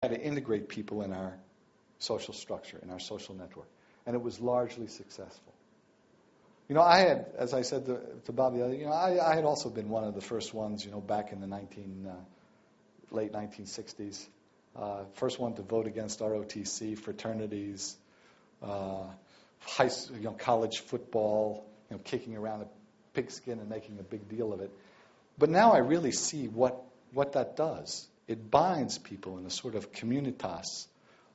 try to integrate people in our social structure, in our social network. And it was largely successful. I had, as I said to Bobby, I had also been one of the first ones, back in the late 1960s. First one to vote against ROTC, fraternities, college football, kicking around a pigskin and making a big deal of it. But now I really see what that does. It binds people in a sort of communitas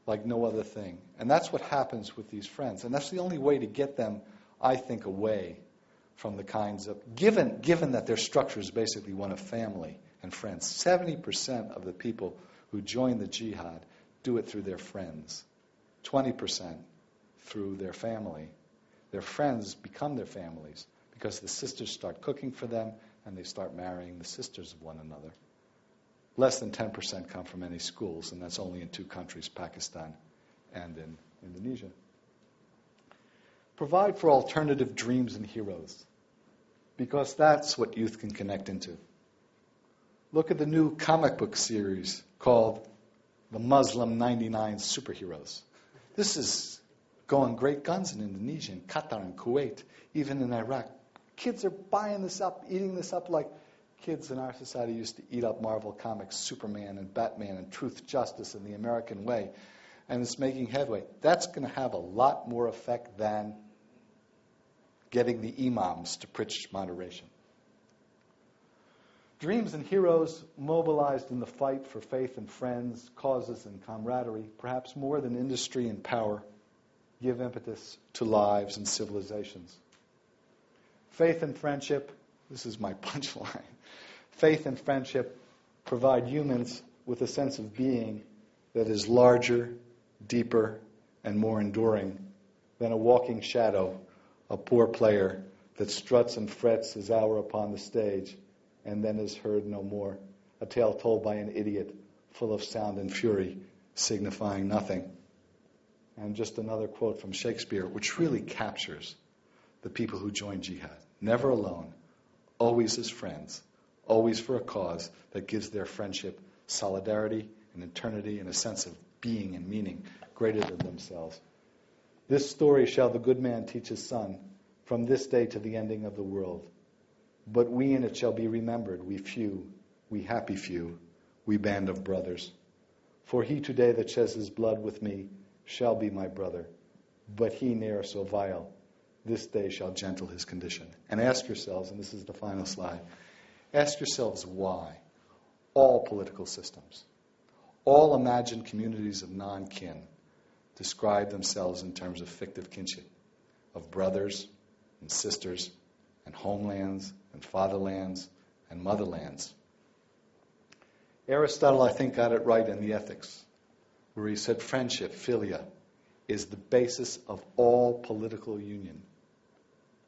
like no other thing. And that's what happens with these friends. And that's the only way to get them, I think, away from the kinds of, given that their structure is basically one of family and friends. 70% of the people who join the jihad do it through their friends. 20% through their family. Their friends become their families because the sisters start cooking for them and they start marrying the sisters of one another. Less than 10% come from any schools, and that's only in 2 countries, Pakistan and in Indonesia. Provide for alternative dreams and heroes, because that's what youth can connect into. Look at the new comic book series called The Muslim 99 Superheroes. This is going great guns in Indonesia, in Qatar, and Kuwait, even in Iraq. Kids are buying this up, eating this up like kids in our society used to eat up Marvel Comics, Superman and Batman and Truth, Justice and the American Way. And it's making headway. That's going to have a lot more effect than getting the imams to preach moderation. Dreams and heroes mobilized in the fight for faith and friends, causes and camaraderie, perhaps more than industry and power, give impetus to lives and civilizations. Faith and friendship, this is my punchline. Faith and friendship provide humans with a sense of being that is larger, deeper, and more enduring than a walking shadow, a poor player that struts and frets his hour upon the stage and then is heard no more, a tale told by an idiot full of sound and fury, signifying nothing. And just another quote from Shakespeare, which really captures the people who join jihad. Never alone, always as friends, always for a cause that gives their friendship solidarity and eternity and a sense of being and meaning greater than themselves. This story shall the good man teach his son from this day to the ending of the world. But we in it shall be remembered, we few, we happy few, we band of brothers. For he today that sheds his blood with me shall be my brother, but he ne'er so vile, this day shall gentle his condition. And ask yourselves, and this is the final slide, ask yourselves why all political systems, all imagined communities of non-kin describe themselves in terms of fictive kinship, of brothers and sisters and homelands and fatherlands and motherlands. Aristotle, I think, got it right in the Ethics, where he said friendship, philia, is the basis of all political union.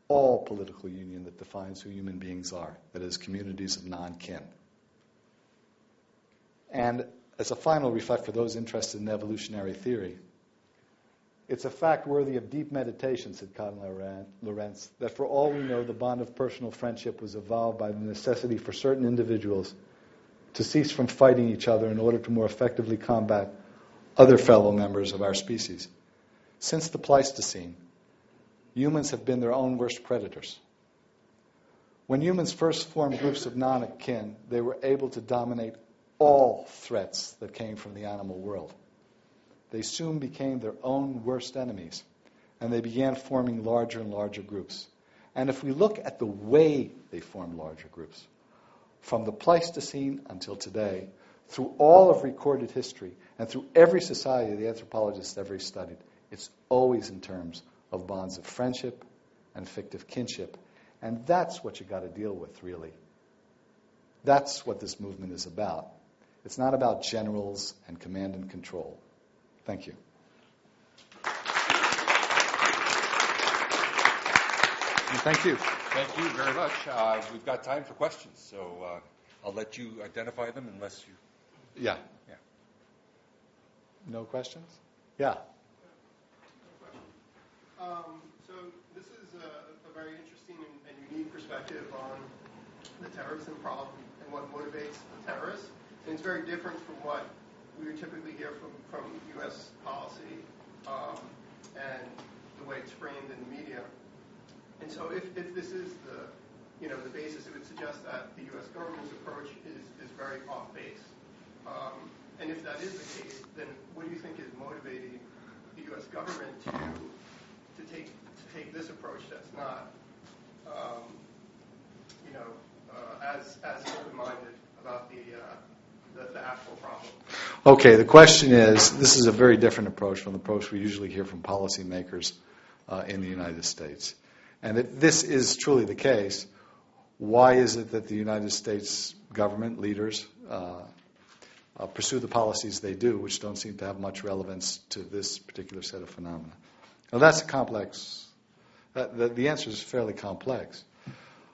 All political union that defines who human beings are, that is, communities of non-kin. And as a final reflect for those interested in evolutionary theory, it's a fact worthy of deep meditation, said Cotton Lorenz, that for all we know, the bond of personal friendship was evolved by the necessity for certain individuals to cease from fighting each other in order to more effectively combat other fellow members of our species. Since the Pleistocene, humans have been their own worst predators. When humans first formed groups of non-kin, they were able to dominate all threats that came from the animal world. They soon became their own worst enemies, and they began forming larger and larger groups. And if we look at the way they formed larger groups, from the Pleistocene until today, through all of recorded history, and through every society the anthropologists ever studied, it's always in terms of bonds of friendship and fictive kinship. And that's what you got to deal with, really. That's what this movement is about. It's not about generals and command and control. Thank you. And thank you. Thank you very much. We've got time for questions, so I'll let you identify them unless you... Yeah. No questions? Yeah. So this is a very interesting and unique perspective on the terrorism problem and what motivates the terrorists. And it's very different from what we would typically hear from U.S. policy and the way it's framed in the media. And so if this is the basis, it would suggest that the U.S. government's approach is very off base. And if that is the case, then what do you think is motivating the U.S. government to take this approach that's not, as open-minded about the actual problem? Okay, the question is, this is a very different approach from the approach we usually hear from policymakers in the United States. And if this is truly the case, why is it that the United States government leaders pursue the policies they do, which don't seem to have much relevance to this particular set of phenomena? Now, that's a complex. The answer is fairly complex.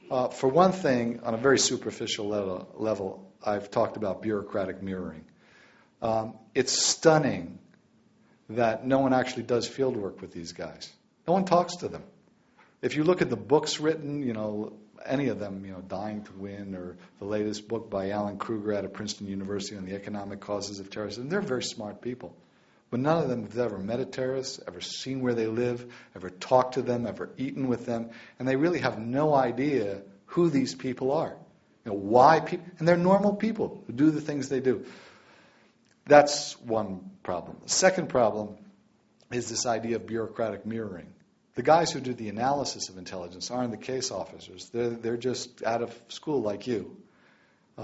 For one thing, on a very superficial level, I've talked about bureaucratic mirroring. It's stunning that no one actually does field work with these guys. No one talks to them. If you look at the books written, any of them, Dying to Win, or the latest book by Alan Kruger out of Princeton University on the economic causes of terrorism, they're very smart people. But none of them have ever met a terrorist, ever seen where they live, ever talked to them, ever eaten with them, and they really have no idea who these people are. Why people, and they're normal people who do the things they do. That's one problem. The second problem is this idea of bureaucratic mirroring. The guys who do the analysis of intelligence aren't the case officers. They're just out of school like you.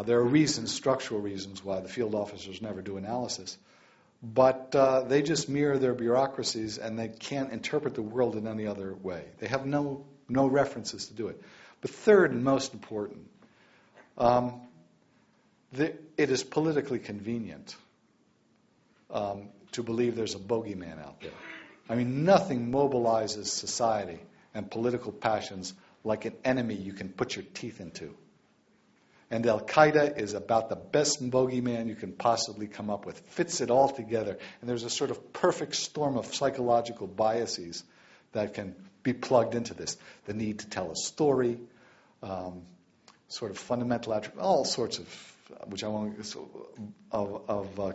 There are reasons, structural reasons, why the field officers never do analysis. But they just mirror their bureaucracies, and they can't interpret the world in any other way. They have no references to do it. But third and most important, it is politically convenient to believe there's a bogeyman out there. I mean, nothing mobilizes society and political passions like an enemy you can put your teeth into. And Al-Qaeda is about the best bogeyman you can possibly come up with. Fits it all together. And there's a sort of perfect storm of psychological biases that can be plugged into this. The need to tell a story, sort of fundamental attributes, all sorts of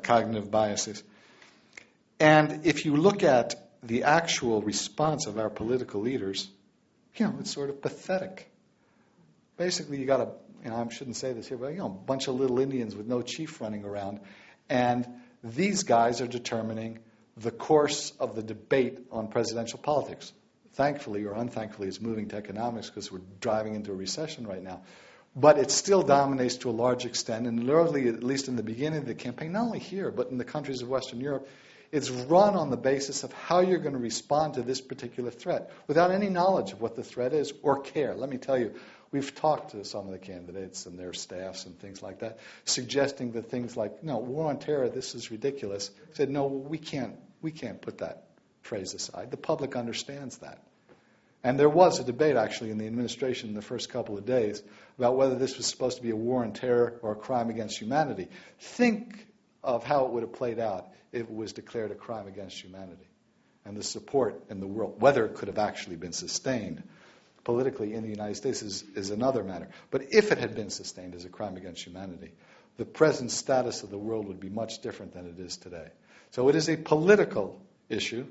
cognitive biases. And if you look at the actual response of our political leaders, it's sort of pathetic. Basically, you got I shouldn't say this here, but a bunch of little Indians with no chief running around, and these guys are determining the course of the debate on presidential politics. Thankfully or unthankfully, it's moving to economics because we're driving into a recession right now. But it still dominates to a large extent, and literally, at least in the beginning of the campaign, not only here, but in the countries of Western Europe, it's run on the basis of how you're going to respond to this particular threat without any knowledge of what the threat is or care. Let me tell you, we've talked to some of the candidates and their staffs and things like that, suggesting that things like, no, war on terror, this is ridiculous. I said, no, we can't put that phrase aside. The public understands that. And there was a debate, actually, in the administration in the first couple of days about whether this was supposed to be a war on terror or a crime against humanity. Think of how it would have played out if it was declared a crime against humanity. And the support in the world, whether it could have actually been sustained politically in the United States is another matter. But if it had been sustained as a crime against humanity, the present status of the world would be much different than it is today. So it is a political issue.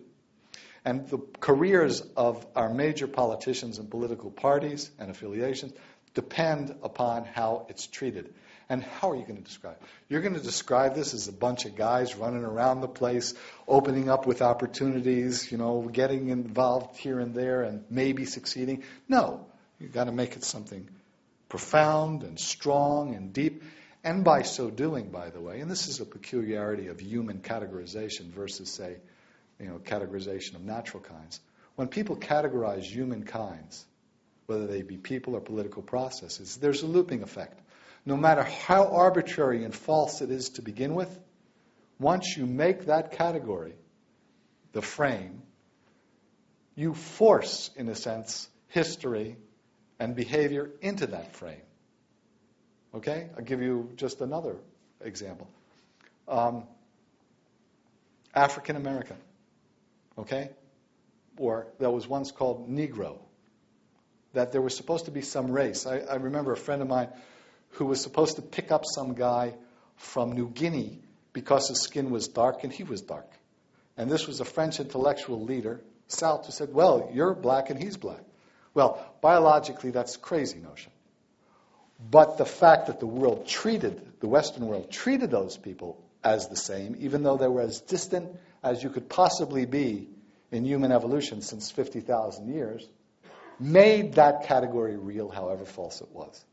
And the careers of our major politicians and political parties and affiliations depend upon how it's treated. And how are you going to describe it? You're going to describe this as a bunch of guys running around the place, opening up with opportunities, getting involved here and there and maybe succeeding. No, you've got to make it something profound and strong and deep. And by so doing, by the way, and this is a peculiarity of human categorization versus, say, categorization of natural kinds. When people categorize human kinds, whether they be people or political processes, there's a looping effect. No matter how arbitrary and false it is to begin with, once you make that category the frame, you force, in a sense, history and behavior into that frame. Okay? I'll give you just another example. African American. Okay? Or that was once called Negro. That there was supposed to be some race. I remember a friend of mine who was supposed to pick up some guy from New Guinea because his skin was dark and he was dark. And this was a French intellectual leader, Salt, who said, well, you're black and he's black. Well, biologically, that's a crazy notion. But the fact that the Western world treated those people as the same, even though they were as distant as you could possibly be in human evolution since 50,000 years, made that category real, however false it was.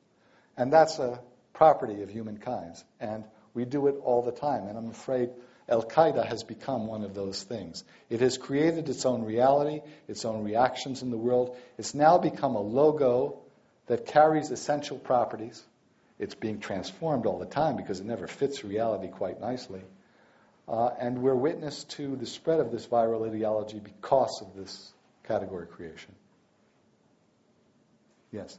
And that's a property of humankind. And we do it all the time. And I'm afraid Qaeda has become one of those things. It has created its own reality, its own reactions in the world. It's now become a logo that carries essential properties. It's being transformed all the time because it never fits reality quite nicely. And we're witness to the spread of this viral ideology because of this category creation. Yes?